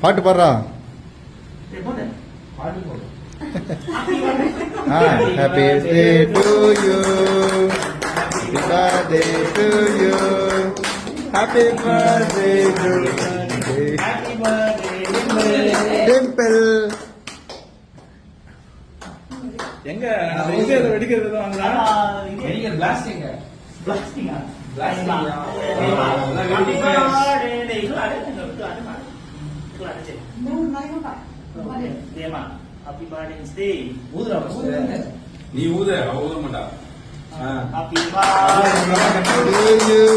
பாட்டு பாடுறா. Happy birthday to you. Happy birthday to you. Happy birthday to you. Happy birthday Dimple. எங்க எங்க வெடிக்கிறது வாங்கலாம். வெடிக்கிறது blasting. பிளாஸ்டிங்கா? பிளாஸ்டிங்கா? Happy birthday. itu ada sih. Dia mah. Happy birthday stay. Udra நீ ஊத அவ ஊத மாட்டா. Happy birthday To you.